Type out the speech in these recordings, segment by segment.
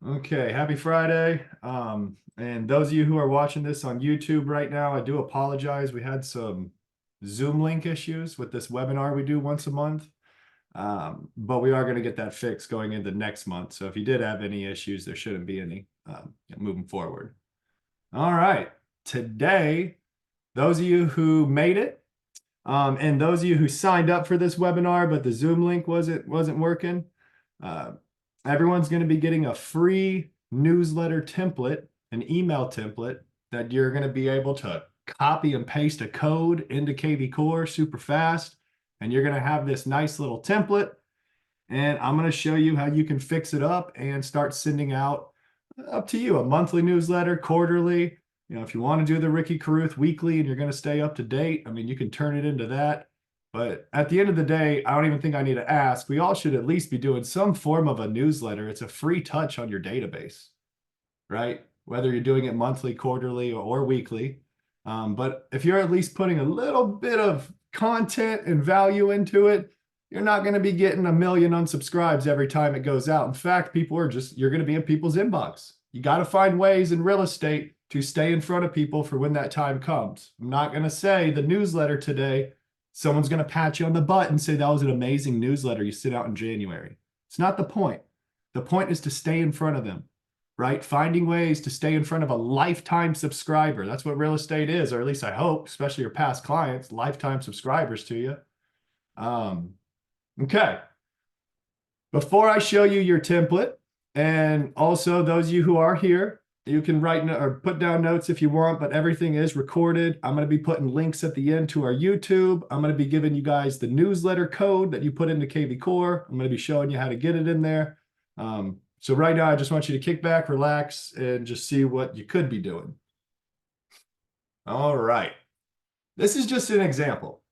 Okay, happy Friday. And those of you who are watching this on YouTube right now, I do apologize. We had some Zoom link issues with this webinar we do once a month. But we are going to get that fixed going into next month. So if you did have any issues, there shouldn't be any moving forward. All right. Today, those of you who made it, and those of you who signed up for this webinar, but the Zoom link wasn't working, uh, everyone's going to be getting a free newsletter template, an email template that you're going to be able to copy and paste a code into KvCORE super fast. And you're going to have this nice little template. And I'm going to show you how you can fix it up and start sending out, up to you, a monthly newsletter, quarterly. You know, if you want to do the Ricky Carruth weekly and you're going to stay up to date, I mean, you can turn it into that. But at the end of the day, I don't even think I need to ask. We all should at least be doing some form of a newsletter. It's a free touch on your database, right? Whether you're doing it monthly, quarterly, or weekly. But if you're at least putting a little bit of content and value into it, you're not going to be getting a million unsubscribes every time it goes out. In fact, you're going to be in people's inbox. You got to find ways in real estate to stay in front of people for when that time comes. I'm not going to say the newsletter today, someone's going to pat you on the butt and say that was an amazing newsletter you sent out in January. It's not the point. The point is to stay in front of them, right? Finding ways to stay in front of a lifetime subscriber. That's what real estate is, or at least I hope, especially your past clients, lifetime subscribers to you. Okay. Before I show you your template, and also those of you who are here, you can write or put down notes if you want, but everything is recorded. I'm going to be putting links at the end to our YouTube. I'm going to be giving you guys the newsletter code that you put into KvCORE. I'm going to be showing you how to get it in there. So right now, I just want you to kick back, relax, and just see what you could be doing. All right. This is just an example.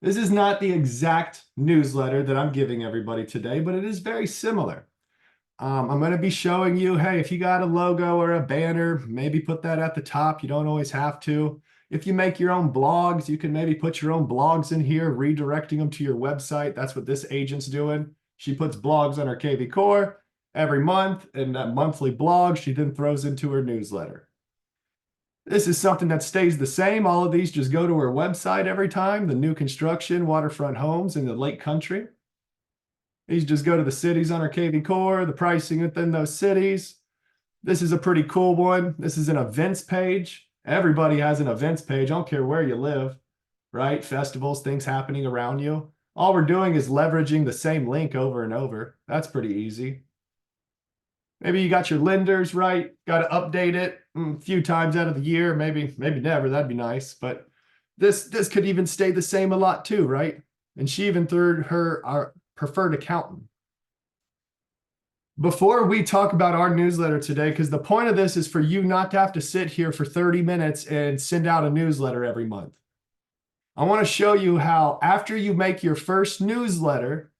This is not the exact newsletter that I'm giving everybody today, but it is very similar. I'm going to be showing you, hey, if you got a logo or a banner, maybe put that at the top. You don't always have to. If you make your own blogs, you can maybe put your own blogs in here, redirecting them to your website. That's what this agent's doing. She puts blogs on her KvCORE every month, and that monthly blog she then throws into her newsletter. This is something that stays the same. All of these just go to her website every time. The new construction, waterfront homes in the Lake Country. These just go to the cities on our KvCORE, the pricing within those cities. This is a pretty cool one. This is an events page. Everybody has an events page. I don't care where you live, right? Festivals, things happening around you. All we're doing is leveraging the same link over and over. That's pretty easy. Maybe you got your lenders, right? Got to update it a few times out of the year, maybe never. That'd be nice. But this could even stay the same a lot too, right? And she even threw our preferred accountant. Before we talk about our newsletter today, because the point of this is for you not to have to sit here for 30 minutes and send out a newsletter every month. I want to show you how after you make your first newsletter,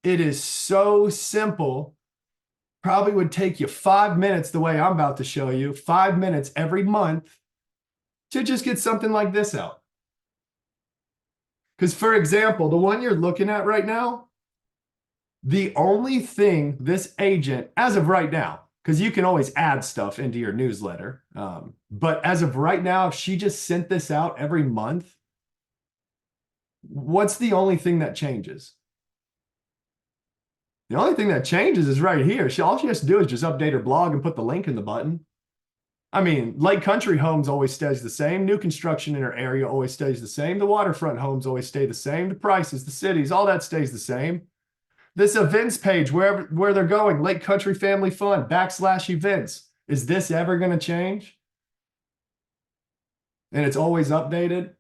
it is so simple. Probably would take you 5 minutes the way I'm about to show you, 5 minutes every month to just get something like this out. Because for example, the one you're looking at right now, the only thing this agent, as of right now, because you can always add stuff into your newsletter, but as of right now, if she just sent this out every month, what's the only thing that changes? The only thing that changes is right here. All she has to do is just update her blog and put the link in the button. I mean, Lake Country homes always stays the same. New construction in her area always stays the same. The waterfront homes always stay the same. The prices, the cities, all that stays the same. This events page, where they're going, Lake Country Family Fun, /events. Is this ever going to change? And it's always updated.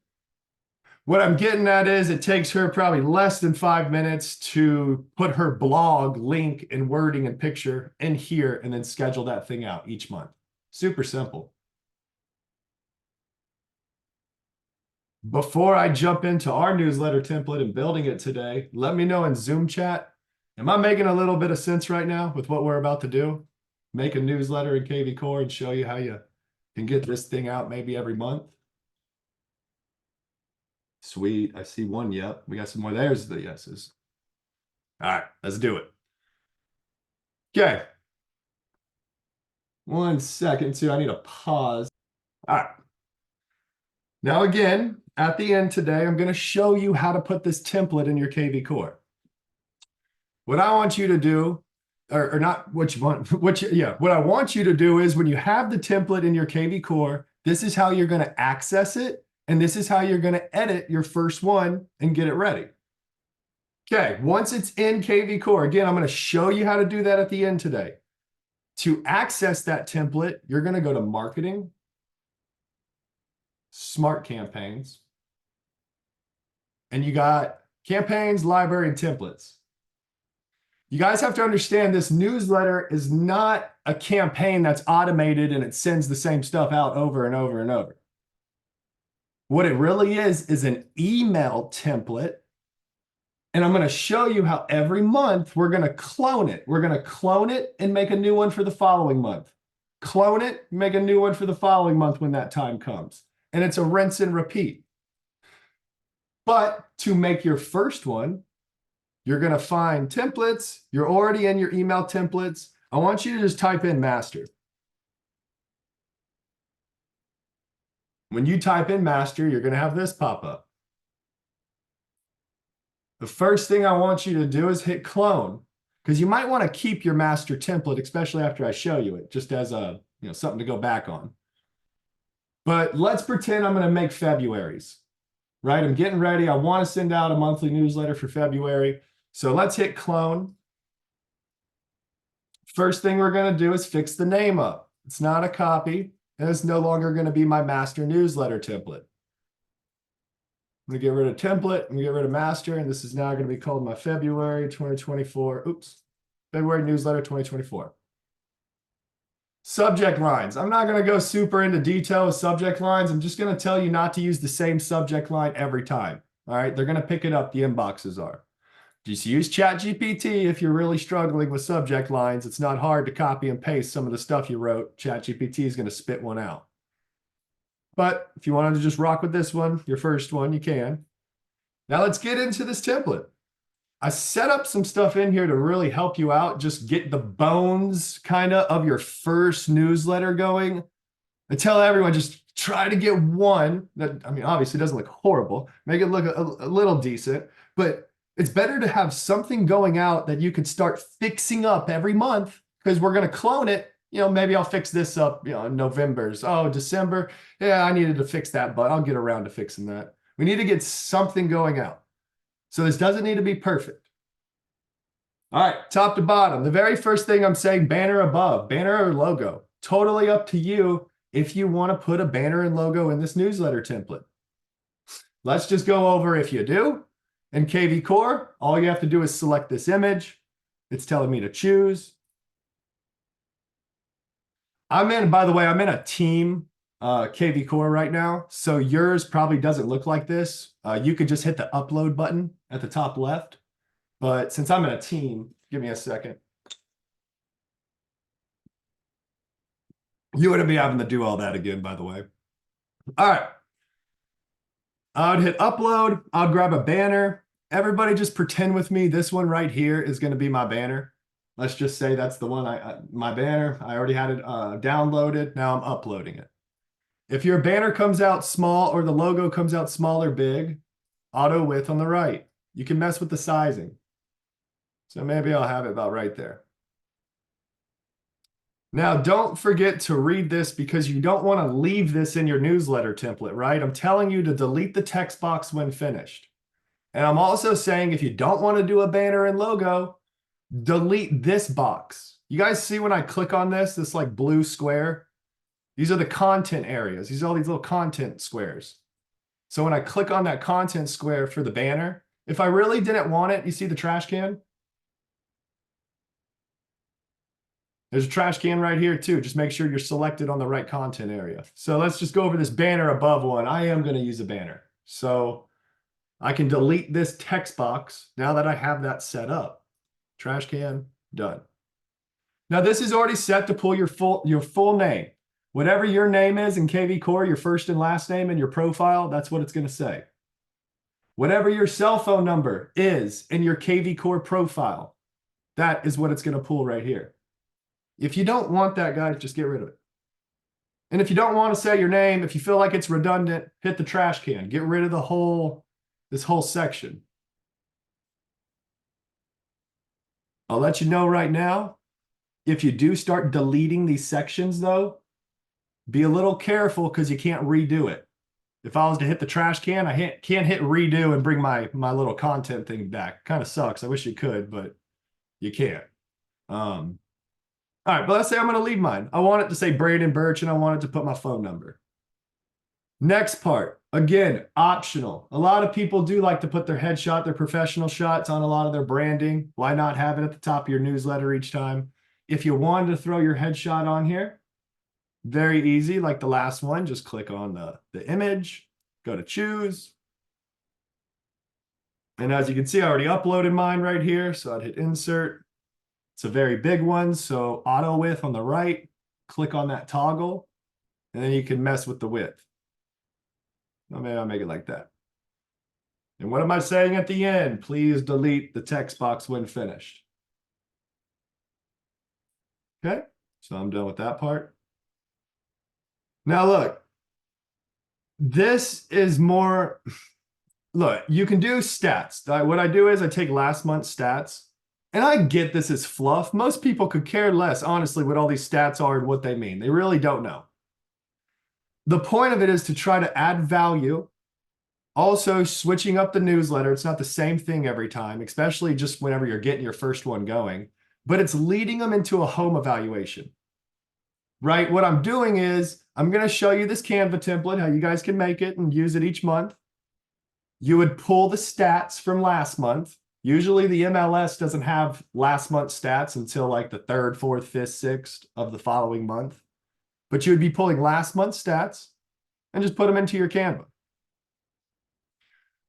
What I'm getting at is it takes her probably less than 5 minutes to put her blog link and wording and picture in here and then schedule that thing out each month. Super simple. Before I jump into our newsletter template and building it today, let me know in Zoom chat, am I making a little bit of sense right now with what we're about to do? Make a newsletter in KvCORE and show you how you can get this thing out maybe every month. Sweet. I see one. Yep. We got some more. There's the yeses. All right. Let's do it. Okay. 1 second too. I need a pause. All right. Now again, at the end today, I'm going to show you how to put this template in your KvCORE. What I want you to do, or not what you want, what I want you to do is when you have the template in your KvCORE, this is how you're going to access it, and this is how you're going to edit your first one and get it ready. Okay, once it's in KvCORE, again, I'm going to show you how to do that at the end today. To access that template, you're going to go to Marketing, Smart Campaigns, and you got Campaigns, Library, and Templates. You guys have to understand this newsletter is not a campaign that's automated and it sends the same stuff out over and over and over. What it really is an email template. And I'm going to show you how every month we're going to clone it. We're going to clone it and make a new one for the following month. Clone it, make a new one for the following month when that time comes. And it's a rinse and repeat. But to make your first one, you're going to find templates. You're already in your email templates. I want you to just type in master. When you type in master, you're going to have this pop up. The first thing I want you to do is hit clone, because you might want to keep your master template, especially after I show you it, just as a, something to go back on. But let's pretend I'm going to make February's, right? I'm getting ready. I want to send out a monthly newsletter for February. So let's hit clone. First thing we're going to do is fix the name up. It's not a copy, and it's no longer going to be my master newsletter template. I'm going to get rid of template. I'm going to get rid of master. And this is now going to be called my February 2024. February newsletter 2024. Subject lines. I'm not going to go super into detail with subject lines. I'm just going to tell you not to use the same subject line every time. All right. They're going to pick it up. The inboxes are. Just use ChatGPT if you're really struggling with subject lines. It's not hard to copy and paste some of the stuff you wrote. ChatGPT is going to spit one out. But if you wanted to just rock with this one, your first one, you can. Now let's get into this template. I set up some stuff in here to really help you out. Just get the bones kind of your first newsletter going. I tell everyone, just try to get one that, obviously doesn't look horrible. Make it look a little decent, but it's better to have something going out that you could start fixing up every month, because we're going to clone it. Maybe I'll fix this up, in November's. Oh, December. Yeah, I needed to fix that, but I'll get around to fixing that. We need to get something going out. So this doesn't need to be perfect. All right, top to bottom. The very first thing I'm saying, banner above, banner or logo. Totally up to you if you want to put a banner and logo in this newsletter template. Let's just go over if you do. In KvCORE, all you have to do is select this image. It's telling me to choose. By the way, I'm in a team KvCORE right now. So yours probably doesn't look like this. You could just hit the upload button at the top left. But since I'm in a team, give me a second. You wouldn't be having to do all that again, by the way. All right. I would hit upload. I'd grab a banner. Everybody just pretend with me. This one right here is going to be my banner. Let's just say that's the one, my banner. I already had it downloaded. Now I'm uploading it. If your banner comes out small or the logo comes out small or big, auto width on the right. You can mess with the sizing. So maybe I'll have it about right there. Now, don't forget to read this, because you don't want to leave this in your newsletter template, right? I'm telling you to delete the text box when finished. And I'm also saying if you don't want to do a banner and logo, delete this box. You guys see when I click on this like blue square? These are the content areas. These are all these little content squares. So when I click on that content square for the banner, if I really didn't want it, you see the trash can? There's a trash can right here too. Just make sure you're selected on the right content area. So let's just go over this banner above one. I am going to use a banner. So I can delete this text box now that I have that set up. Trash can, done. Now this is already set to pull your full name. Whatever your name is in KvCORE, your first and last name in your profile, that's what it's going to say. Whatever your cell phone number is in your KvCORE profile, that is what it's going to pull right here. If you don't want that, guys, just get rid of it. And if you don't want to say your name, if you feel like it's redundant, hit the trash can. Get rid of this whole section. I'll let you know right now, if you do start deleting these sections though, be a little careful because you can't redo it. If I was to hit the trash can, I can't hit redo and bring my little content thing back. Kind of sucks. I wish you could, but you can't. All right, but let's say I'm going to leave mine. I want it to say Braden Burch and I want it to put my phone number. Next part, again, optional. A lot of people do like to put their headshot, their professional shots on a lot of their branding. Why not have it at the top of your newsletter each time? If you wanted to throw your headshot on here, very easy, like the last one, just click on the image, go to choose. And as you can see, I already uploaded mine right here. So I'd hit insert. It's a very big one. So auto width on the right, click on that toggle, and then you can mess with the width. Well, maybe I'll make it like that. And what am I saying at the end? Please delete the text box when finished. Okay, so I'm done with that part. Now look, this is more, look, you can do stats. What I do is I take last month's stats, and I get this is fluff. Most people could care less, honestly, what all these stats are and what they mean. They really don't know. The point of it is to try to add value. Also, switching up the newsletter. It's not the same thing every time, especially just whenever you're getting your first one going, but it's leading them into a home evaluation, right? What I'm doing is I'm going to show you this Canva template, how you guys can make it and use it each month. You would pull the stats from last month. Usually the MLS doesn't have last month's stats until like the 3rd, 4th, 5th, 6th of the following month. But you would be pulling last month's stats and just put them into your Canva.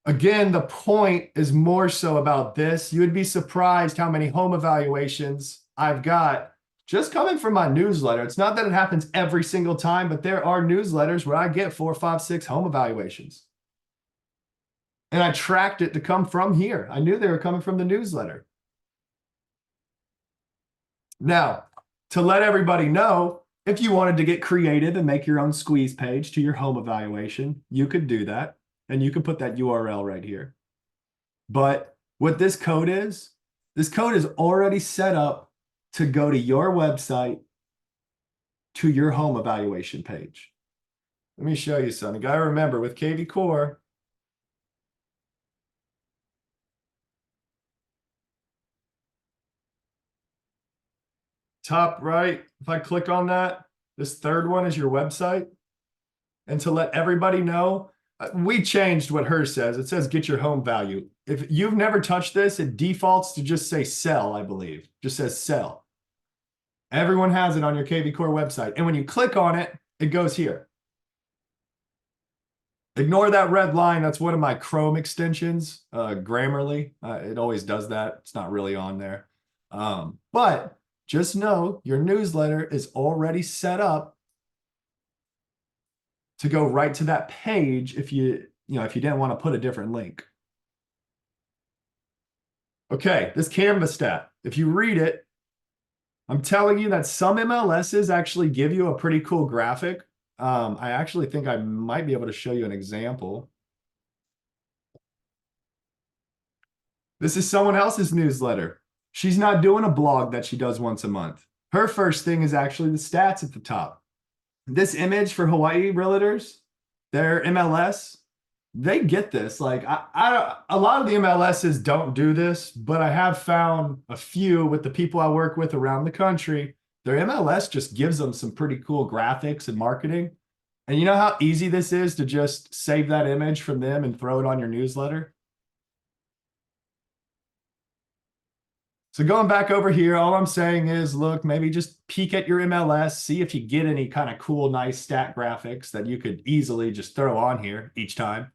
Again, the point is more so about this. You would be surprised how many home evaluations I've got just coming from my newsletter. It's not that it happens every single time, but there are newsletters where I get 4, 5, 6 home evaluations. And I tracked it to come from here. I knew they were coming from the newsletter. Now, to let everybody know, if you wanted to get creative and make your own squeeze page to your home evaluation, you could do that. And you can put that URL right here. But what this code is already set up to go to your website to your home evaluation page. Let me show you something. You got to remember with KvCORE, top right, if I click on that, this third one is your website. And to let everybody know, we changed what hers says. It says get your home value. If you've never touched this, it defaults to just say sell, I believe. Just says sell. Everyone has it on your KvCORE website. And when you click on it, it goes here. Ignore that red line. That's one of my Chrome extensions, Grammarly. It always does that. It's not really on there. But just know your newsletter is already set up to go right to that page if you didn't want to put a different link. Okay, this Canva stat, if you read it, I'm telling you that some MLSs actually give you a pretty cool graphic. I actually think I might be able to show you an example. This is someone else's newsletter. She's not doing a blog that she does once a month. Her first thing is actually the stats at the top. This image for Hawaii realtors, their MLS, they get this. Like a lot of the MLSs don't do this, but I have found a few with the people I work with around the country. Their MLS just gives them some pretty cool graphics and marketing. And you know how easy this is to just save that image from them and throw it on your newsletter? So going back over here, all I'm saying is, look, maybe just peek at your MLS, see if you get any kind of cool, nice stat graphics that you could easily just throw on here each time.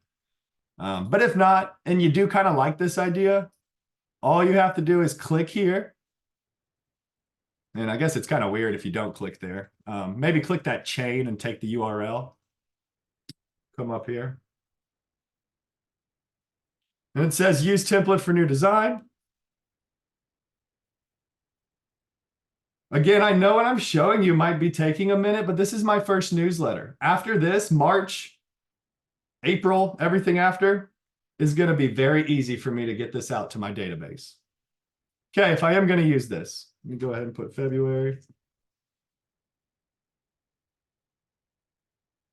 But if not, and you do kind of like this idea, all you have to do is click here. And I guess it's kind of weird if you don't click there. Maybe click that chain and take the URL. Come up here. And it says use template for new design. Again, I know what I'm showing you might be taking a minute, but this is my first newsletter. After this, March, April, everything after is going to be very easy for me to get this out to my database. Okay, if I am going to use this, let me go ahead and put February.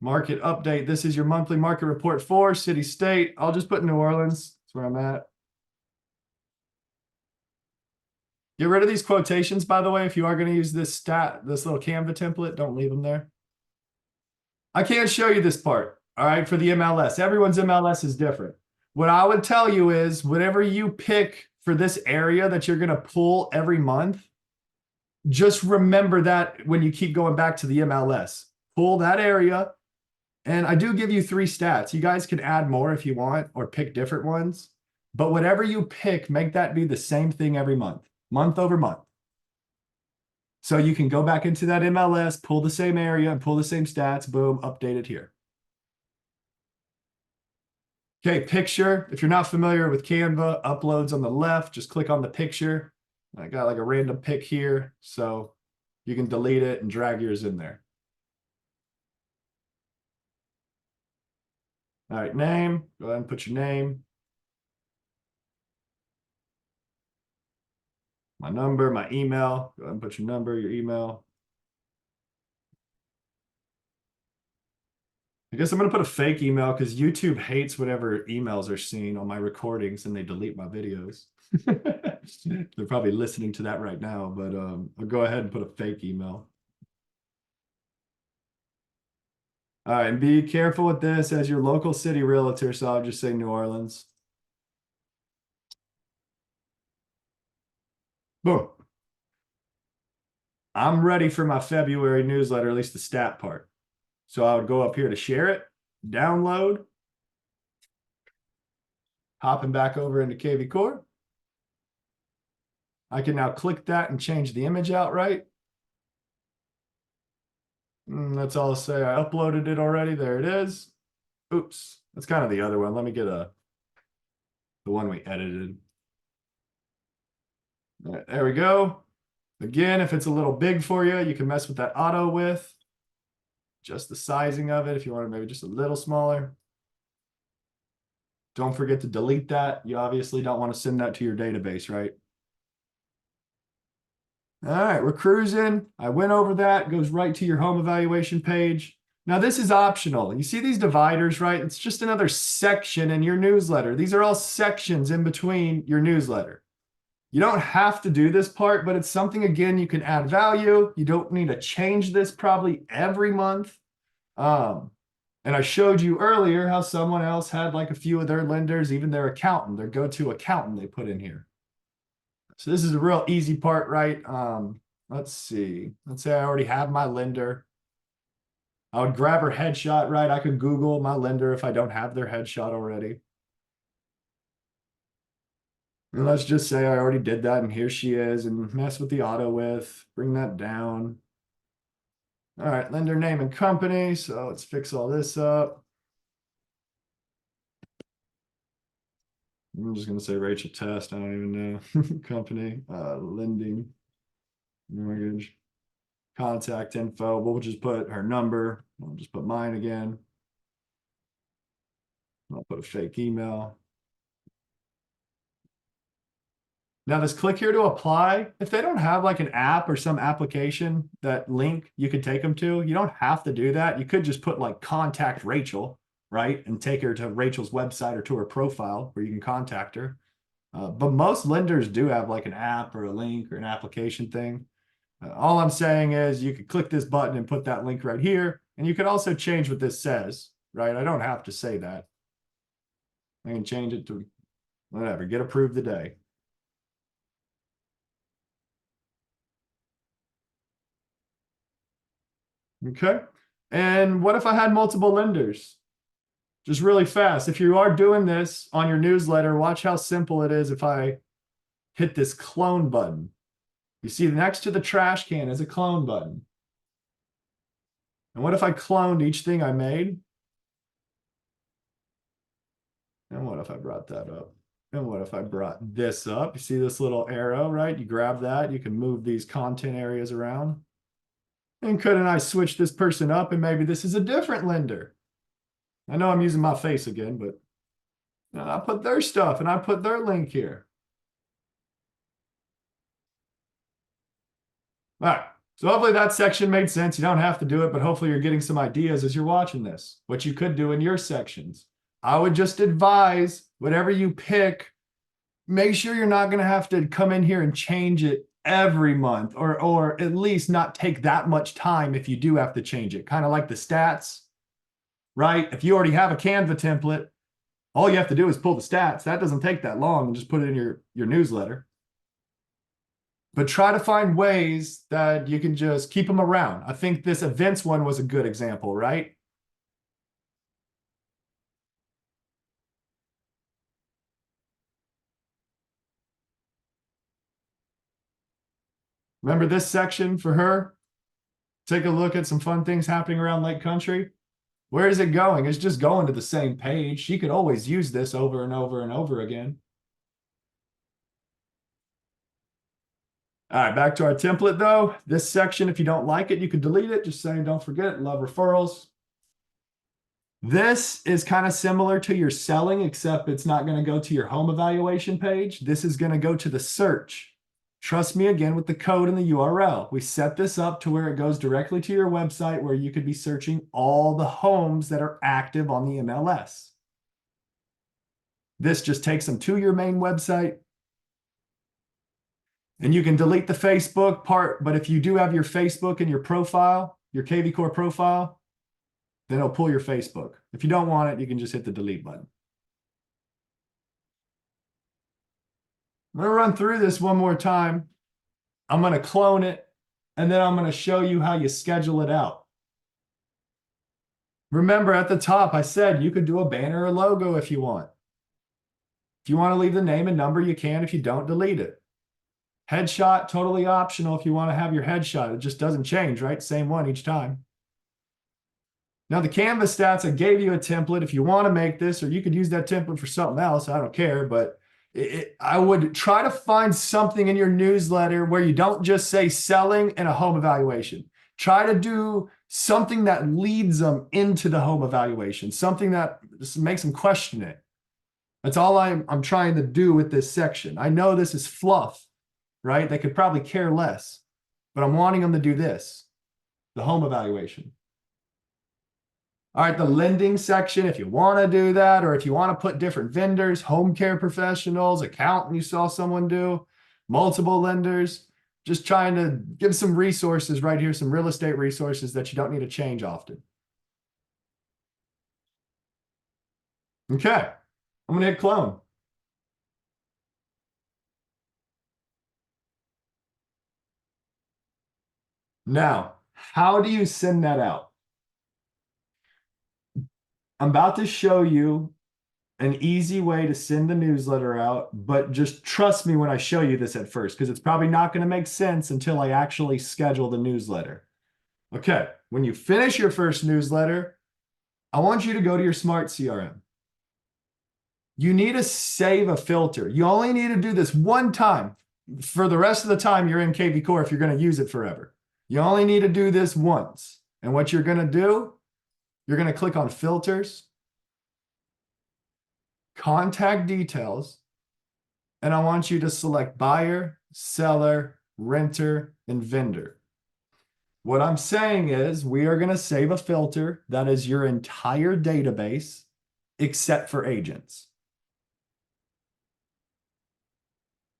Market update. This is your monthly market report for city, state. I'll just put New Orleans. That's where I'm at. Get rid of these quotations, by the way. If you are going to use this little Canva template, don't leave them there. I can't show you this part, all right, for the MLS. Everyone's MLS is different. What I would tell you is whatever you pick for this area that you're going to pull every month, just remember that when you keep going back to the MLS. Pull that area. And I do give you 3 stats. You guys can add more if you want or pick different ones. But whatever you pick, make that be the same thing every month over month. So you can go back into that MLS, pull the same area and pull the same stats, boom, update it here. Okay, picture. If you're not familiar with Canva, uploads on the left, just click on the picture. I got like a random pic here, so you can delete it and drag yours in there. All right, name, go ahead and put your name. My number, my email, go ahead and put your number, your email. I guess I'm going to put a fake email because YouTube hates whatever emails are seen on my recordings and they delete my videos. They're probably listening to that right now, but I'll go ahead and put a fake email. All right, and be careful with this as your local city realtor, so I'll just say New Orleans. Boom. I'm ready for my February newsletter, at least the stat part. So I would go up here to share it, download, hopping back over into KvCORE. I can now click that and change the image outright. That's all I'll say. I uploaded it already. There it is. Oops, that's kind of the other one. Let me get the one we edited. All right, there we go. Again, if it's a little big for you, you can mess with that auto width. Just the sizing of it if you want to maybe just a little smaller. Don't forget to delete that. You obviously don't want to send that to your database, right? All right, we're cruising. I went over that. It goes right to your home evaluation page. Now, this is optional. You see these dividers, right? It's just another section in your newsletter. These are all sections in between your newsletter. You don't have to do this part, but it's something, again, you can add value. You don't need to change this probably every month. And I showed you earlier how someone else had like a few of their lenders, even their accountant, their go-to accountant they put in here. So this is a real easy part, right? Let's see. Let's say I already have my lender. I would grab her headshot, right? I could Google my lender if I don't have their headshot already. And let's just say I already did that and here she is, and mess with the auto width, bring that down. All right, lender name and company. So let's fix all this up. I'm just going to say Rachel Test. I don't even know. Company, lending, mortgage, contact info. We'll just put her number. I'll just put mine again. I'll put a fake email. Now this click here to apply, if they don't have like an app or some application that link you could take them to, you don't have to do that. You could just put like contact Rachel, right? And take her to Rachel's website or to her profile where you can contact her. But most lenders do have like an app or a link or an application thing. All I'm saying is you could click this button and put that link right here. And you can also change what this says, right? I don't have to say that. I can change it to whatever, get approved today. Okay. And what if I had multiple lenders? Just really fast. If you are doing this on your newsletter, watch how simple it is if I hit this clone button. You see next to the trash can is a clone button. And what if I cloned each thing I made? And what if I brought that up? And what if I brought this up? You see this little arrow, right? You grab that, you can move these content areas around. And couldn't I switch this person up and maybe this is a different lender? I know I'm using my face again, but I put their stuff and I put their link here. All right. So hopefully that section made sense. You don't have to do it, but hopefully you're getting some ideas as you're watching this, what you could do in your sections. I would just advise whatever you pick, make sure you're not going to have to come in here and change it every month, or at least not take that much time if you do have to change it. Kind of like the stats, right? If you already have a Canva template, all you have to do is pull the stats. That doesn't take that long, and just put it in your newsletter. But try to find ways that you can just keep them around. I think this events one was a good example, right? Remember this section for her? Take a look at some fun things happening around Lake Country. Where is it going? It's just going to the same page. She could always use this over and over and over again. All right, back to our template though. This section, if you don't like it, you could delete it. Just saying, don't forget, love referrals. This is kind of similar to your selling, except it's not going to go to your home evaluation page. This is going to go to the search. Trust me again with the code and the URL. We set this up to where it goes directly to your website where you could be searching all the homes that are active on the MLS. This just takes them to your main website. And you can delete the Facebook part, but if you do have your Facebook in your profile, your KvCORE profile, then it'll pull your Facebook. If you don't want it, you can just hit the delete button. I'm going to run through this one more time. I'm going to clone it, and then I'm going to show you how you schedule it out. Remember at the top, I said you could do a banner or logo if you want. If you want to leave the name and number, you can. If you don't, delete it. Headshot, totally optional if you want to have your headshot. It just doesn't change, right? Same one each time. Now the Canva stats, I gave you a template. If you want to make this, or you could use that template for something else, I don't care, but I would try to find something in your newsletter where you don't just say selling and a home evaluation. Try to do something that leads them into the home evaluation, something that just makes them question it. That's all I'm trying to do with this section. I know this is fluff, right? They could probably care less, but I'm wanting them to do this, the home evaluation. All right, the lending section, if you want to do that, or if you want to put different vendors, home care professionals, accountant you saw someone do, multiple lenders, just trying to give some resources right here, some real estate resources that you don't need to change often. Okay, I'm going to hit clone. Now, how do you send that out? I'm about to show you an easy way to send the newsletter out, but just trust me when I show you this at first, because it's probably not going to make sense until I actually schedule the newsletter. Okay, when you finish your first newsletter, I want you to go to your smart CRM. You need to save a filter. You only need to do this one time. For the rest of the time, you're in KvCORE if you're going to use it forever. You only need to do this once. And what you're going to do, you're going to click on filters, contact details, and I want you to select buyer, seller, renter, and vendor. What I'm saying is we are going to save a filter that is your entire database except for agents.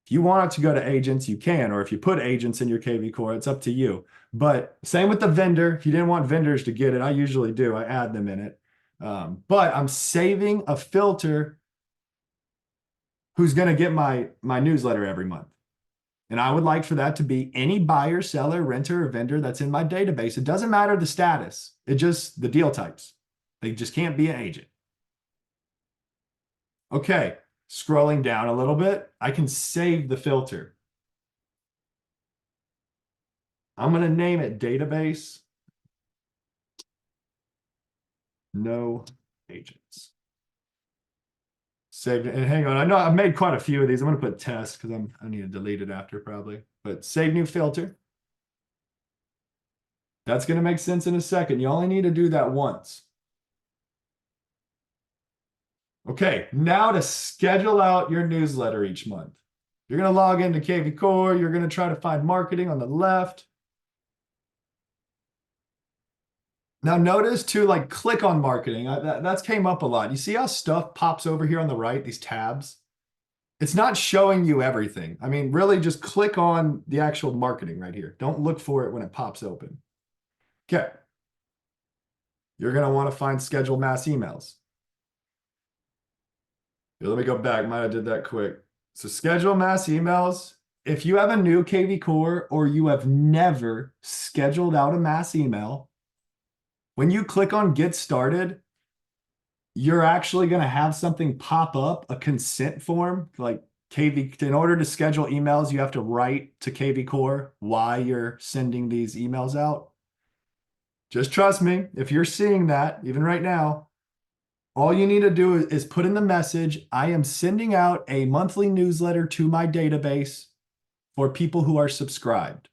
If you want it to go to agents, you can, or if you put agents in your KvCORE, it's up to you. But same with the vendor. If you didn't want vendors to get it, I usually do. I add them in it. But I'm saving a filter who's going to get my newsletter every month. And I would like for that to be any buyer, seller, renter, or vendor that's in my database. It doesn't matter the status. It just the deal types. They just can't be an agent. Okay, scrolling down a little bit, I can save the filter. I'm going to name it database. No agents. Saved it. And hang on, I know I've made quite a few of these. I'm gonna put test because I need to delete it after probably. But save new filter. That's gonna make sense in a second. You only need to do that once. Okay, now to schedule out your newsletter each month. You're gonna log into KvCORE. You're gonna try to find marketing on the left. Now notice to like click on marketing. That's came up a lot. You see how stuff pops over here on the right, these tabs? It's not showing you everything. I mean, really just click on the actual marketing right here. Don't look for it when it pops open. Okay. You're going to want to find schedule mass emails. Here, let me go back. Might have did that quick. So schedule mass emails. If you have a new KvCORE or you have never scheduled out a mass email, when you click on get started, you're actually going to have something pop up, a consent form, like in order to schedule emails, you have to write to KvCORE why you're sending these emails out. Just trust me, if you're seeing that, even right now, all you need to do is put in the message, I am sending out a monthly newsletter to my database for people who are subscribed.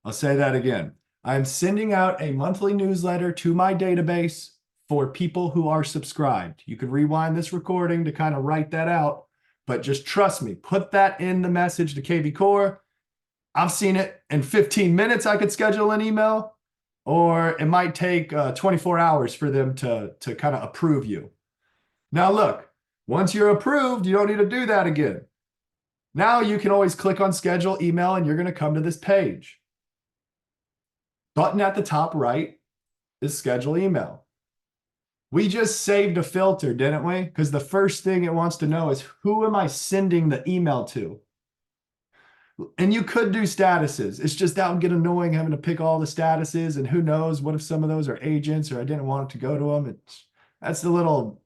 I'll say that again. I'm sending out a monthly newsletter to my database for people who are subscribed. You could rewind this recording to kind of write that out, but just trust me, put that in the message to KvCORE. I've seen it in 15 minutes. I could schedule an email, or it might take 24 hours for them to kind of approve you. Now look, once you're approved, you don't need to do that again. Now you can always click on schedule email and you're going to come to this page. Button at the top right is schedule email. We just saved a filter, didn't we? Because the first thing it wants to know is who am I sending the email to? And you could do statuses. It's just that would get annoying having to pick all the statuses, and who knows, what if some of those are agents or I didn't want it to go to them. That's a little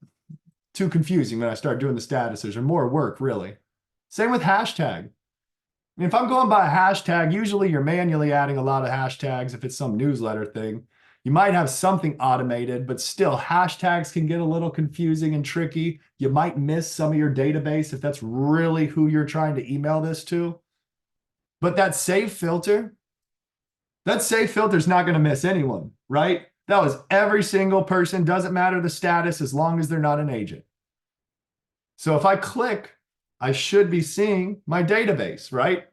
too confusing when I start doing the statuses, or more work really. Same with hashtag. I mean, if I'm going by a hashtag, usually you're manually adding a lot of hashtags if it's some newsletter thing. You might have something automated, but still hashtags can get a little confusing and tricky. You might miss some of your database if that's really who you're trying to email this to. But that save filter is not going to miss anyone, right? That was every single person, doesn't matter the status as long as they're not an agent. So if I click, I should be seeing my database, right?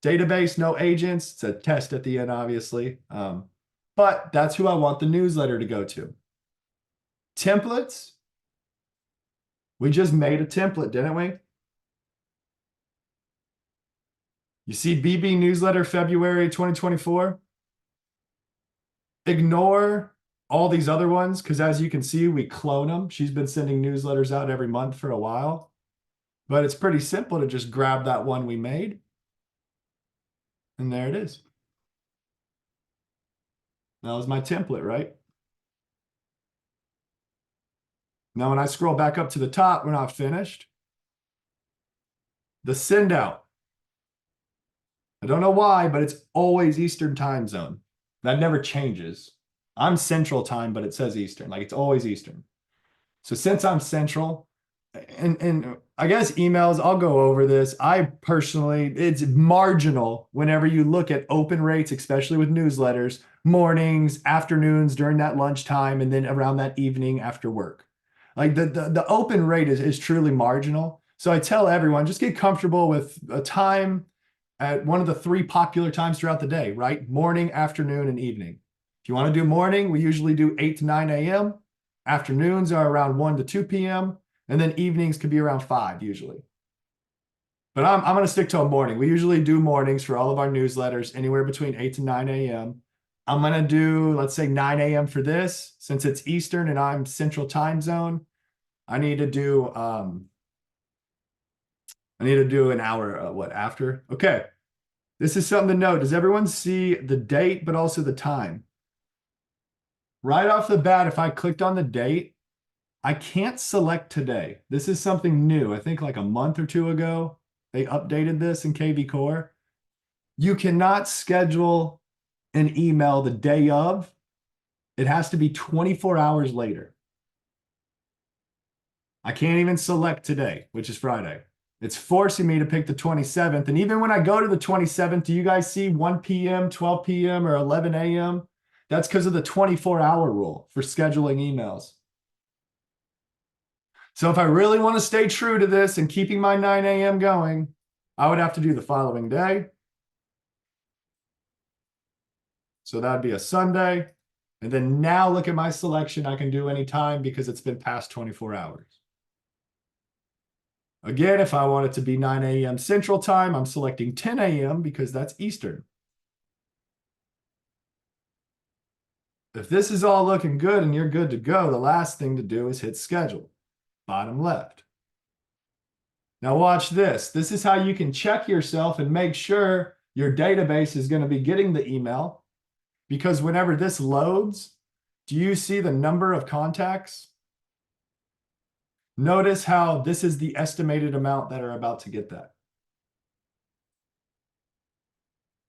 Database, no agents. It's a test at the end, obviously. But that's who I want the newsletter to go to. Templates. We just made a template, didn't we? You see BB newsletter February 2024. Ignore all these other ones because as you can see, we clone them. She's been sending newsletters out every month for a while. But it's pretty simple to just grab that one we made. And there it is. That was my template, right? Now, when I scroll back up to the top, we're not finished. The send out. I don't know why, but it's always Eastern time zone. That never changes. I'm Central time, but it says Eastern. Like it's always Eastern. So since I'm Central, and I guess emails, I'll go over this. I personally, it's marginal whenever you look at open rates, especially with newsletters, mornings, afternoons, during that lunchtime, and then around that evening after work. Like the open rate is truly marginal. So I tell everyone, just get comfortable with a time at one of the 3 popular times throughout the day, right? Morning, afternoon, and evening. If you want to do morning, we usually do 8 to 9 a.m. Afternoons are around 1 to 2 p.m. And then evenings could be around 5 usually. But I'm going to stick to a morning. We usually do mornings for all of our newsletters, anywhere between 8 to 9 a.m. I'm going to do, let's say 9 a.m. for this. Since it's Eastern and I'm Central time zone, I need to do an hour, after? Okay. This is something to note. Does everyone see the date, but also the time? Right off the bat, if I clicked on the date, I can't select today. This is something new. I think like a month or 2 ago, they updated this in KvCORE. You cannot schedule an email the day of. It has to be 24 hours later. I can't even select today, which is Friday. It's forcing me to pick the 27th. And even when I go to the 27th, do you guys see 1 p.m., 12 p.m., or 11 a.m.? That's because of the 24-hour rule for scheduling emails. So if I really want to stay true to this and keeping my 9 a.m. going, I would have to do the following day. So that'd be a Sunday. And then now look at my selection. I can do any time because it's been past 24 hours. Again, if I want it to be 9 a.m. Central Time, I'm selecting 10 a.m. because that's Eastern. If this is all looking good and you're good to go, the last thing to do is hit schedule, bottom left. Now watch this. This is how you can check yourself and make sure your database is going to be getting the email, because whenever this loads, do you see the number of contacts? Notice how this is the estimated amount that are about to get that.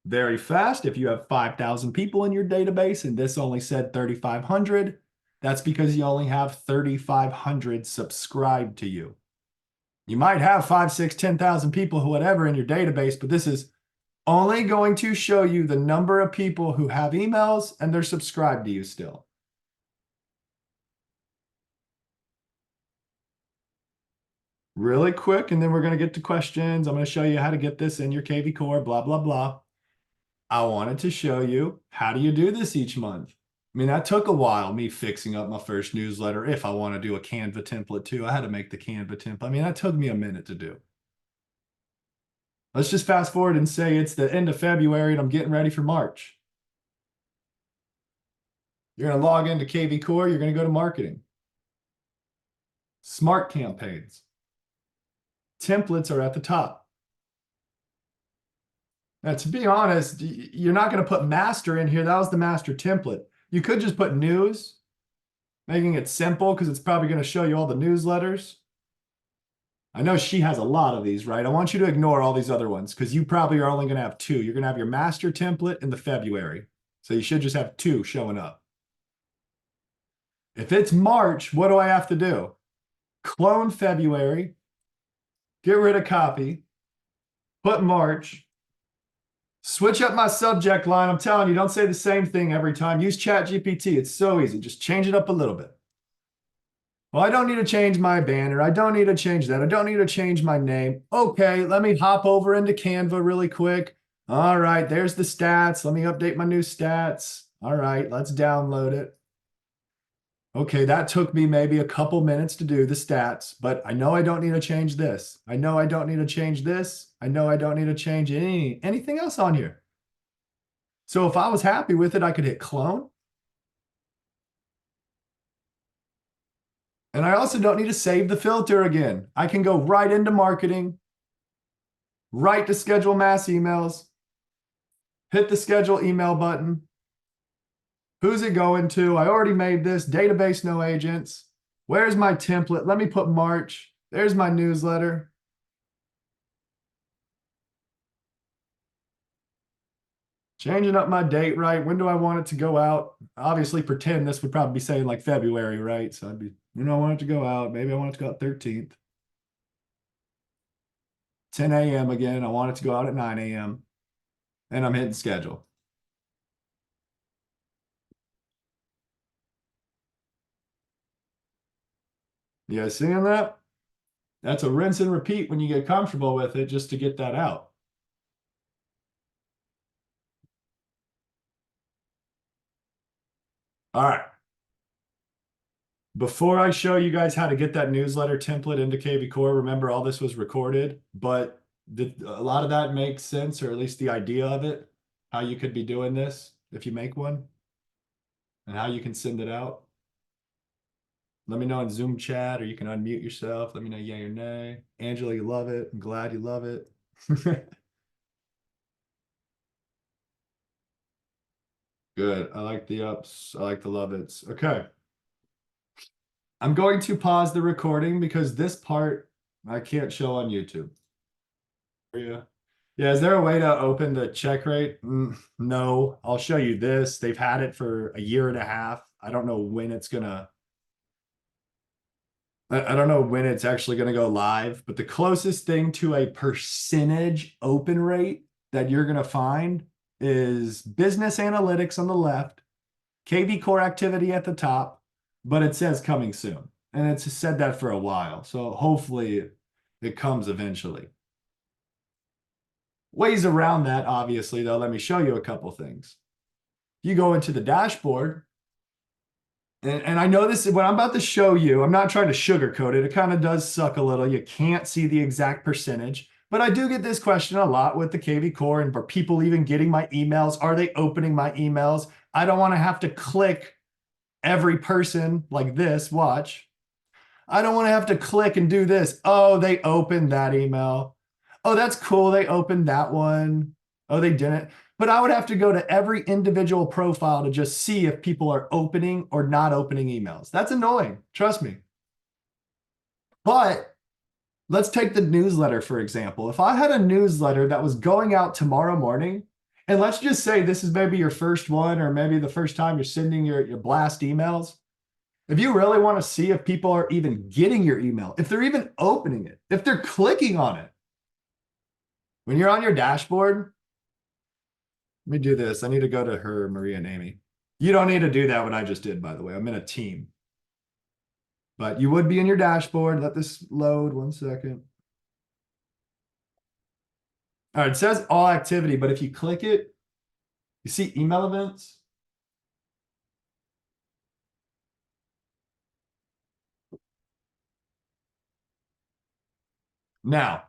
Very fast. If you have 5,000 people in your database and this only said 3,500, that's because you only have 3,500 subscribed to you. You might have 5, 6, 10,000 people, whatever, in your database, but this is only going to show you the number of people who have emails and they're subscribed to you still. Really quick, and then we're going to get to questions. I'm going to show you how to get this in your KvCORE, blah, blah, blah. I wanted to show you, how do you do this each month? I mean, that took a while, me fixing up my first newsletter. If I want to do a Canva template too, I had to make the Canva template. I mean, that took me a minute to do. Let's just fast forward and say it's the end of February and I'm getting ready for March. You're going to log into KvCORE. You're going to go to marketing. Smart campaigns. Templates are at the top. Now, to be honest, you're not going to put master in here. That was the master template. You could just put news, making it simple because it's probably going to show you all the newsletters. I know she has a lot of these, right? I want you to ignore all these other ones because you probably are only going to have 2. You're going to have your master template in the February. So you should just have 2 showing up. If it's March, what do I have to do? Clone February, get rid of copy, put March, switch up my subject line. I'm telling you, don't say the same thing every time. Use ChatGPT. It's so easy. Just change it up a little bit. Well, I don't need to change my banner. I don't need to change that. I don't need to change my name. Okay, let me hop over into Canva really quick. All right, there's the stats. Let me update my new stats. All right, let's download it. Okay, that took me maybe a couple minutes to do the stats, but I know I don't need to change this. I know I don't need to change this. I know I don't need to change anything else on here. So if I was happy with it, I could hit clone. And I also don't need to save the filter again. I can go right into marketing, right to schedule mass emails, hit the schedule email button. Who's it going to? I already made this. Database, no agents. Where's my template? Let me put March. There's my newsletter. Changing up my date, right? When do I want it to go out? Obviously, pretend this would probably be saying like February, right? So I'd be, when do I want it to go out? Maybe I want it to go out 13th. 10 a.m. again. I want it to go out at 9 a.m. And I'm hitting schedule. You guys seeing that? That's a rinse and repeat when you get comfortable with it, just to get that out. All right. Before I show you guys how to get that newsletter template into KvCORE, remember all this was recorded, but a lot of that makes sense, or at least the idea of it, how you could be doing this if you make one, and how you can send it out. Let me know in Zoom chat, or you can unmute yourself. Let me know yay or nay. Angela, you love it. I'm glad you love it. Good. I like the ups. I like the love it's. Okay. I'm going to pause the recording because this part I can't show on YouTube. Yeah. Yeah, is there a way to open the check rate? No, I'll show you this. They've had it for a year and a half. I don't know when it's gonna. I don't know when it's actually going to go live, but the closest thing to a percentage open rate that you're going to find is business analytics on the left, KvCORE activity at the top, but it says coming soon. And it's said that for a while. So hopefully it comes eventually. Ways around that, obviously, though, let me show you a couple things. You go into the dashboard, and I know this, what I'm about to show you, I'm not trying to sugarcoat it. It kind of does suck a little. You can't see the exact percentage, but I do get this question a lot with the KvCORE, and for people even getting my emails. Are they opening my emails? I don't want to have to click every person like this. Watch. I don't want to have to click and do this. Oh, they opened that email. Oh, that's cool. They opened that one. Oh, they didn't. But I would have to go to every individual profile to just see if people are opening or not opening emails. That's annoying. Trust me. But let's take the newsletter, for example. If I had a newsletter that was going out tomorrow morning, and let's just say this is maybe your first one, or maybe the first time you're sending your blast emails. If you really want to see if people are even getting your email, if they're even opening it, if they're clicking on it, when you're on your dashboard, let me do this. I need to go to her, Maria and Amy. You don't need to do that, what I just did, by the way. I'm in a team. But you would be in your dashboard. Let this load 1 second. All right, it says all activity, but if you click it, you see email events. Now,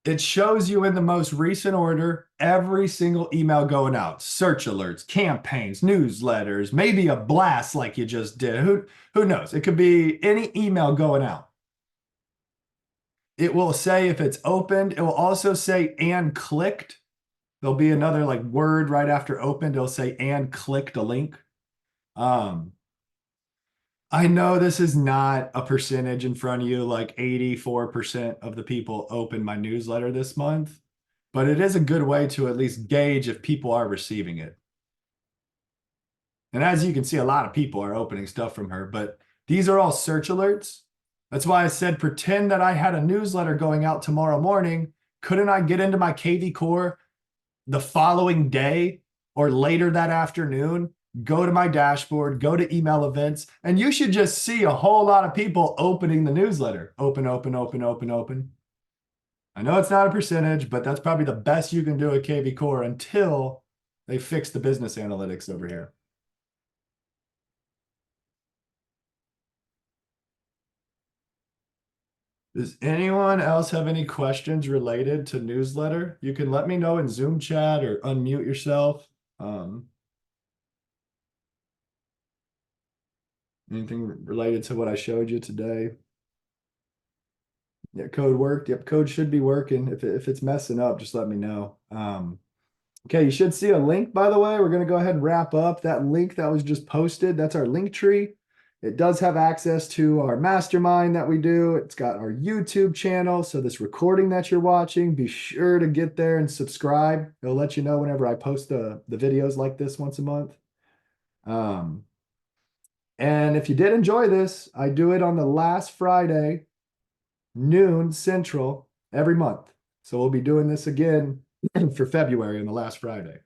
it shows you in the most recent order every single email going out, search alerts, campaigns, newsletters, maybe a blast like you just did. Who knows? It could be any email going out. It will say if it's opened. It will also say and clicked. There'll be another like word right after opened. It'll say and clicked a link. I know this is not a percentage in front of you, like 84% of the people open my newsletter this month, but it is a good way to at least gauge if people are receiving it. And as you can see, a lot of people are opening stuff from her, but these are all search alerts. That's why I said, pretend that I had a newsletter going out tomorrow morning. Couldn't I get into my KvCORE the following day or later that afternoon, go to my dashboard, go to email events, and you should just see a whole lot of people opening the newsletter. Open, open, open, open, open. I know it's not a percentage, but that's probably the best you can do at KvCORE until they fix the business analytics over here. Does anyone else have any questions related to newsletter? You can let me know in Zoom chat or unmute yourself. Anything related to what I showed you today? Yeah, code worked. Yep, code should be working. If it's messing up, just let me know. Okay, you should see a link, by the way. We're going to go ahead and wrap up. That link that was just posted, that's our link tree. It does have access to our mastermind that we do. It's got our YouTube channel. So this recording that you're watching, be sure to get there and subscribe. It'll let you know whenever I post the videos like this once a month. And if you did enjoy this, I do it on the last Friday, noon Central, every month. So we'll be doing this again for February on the last Friday.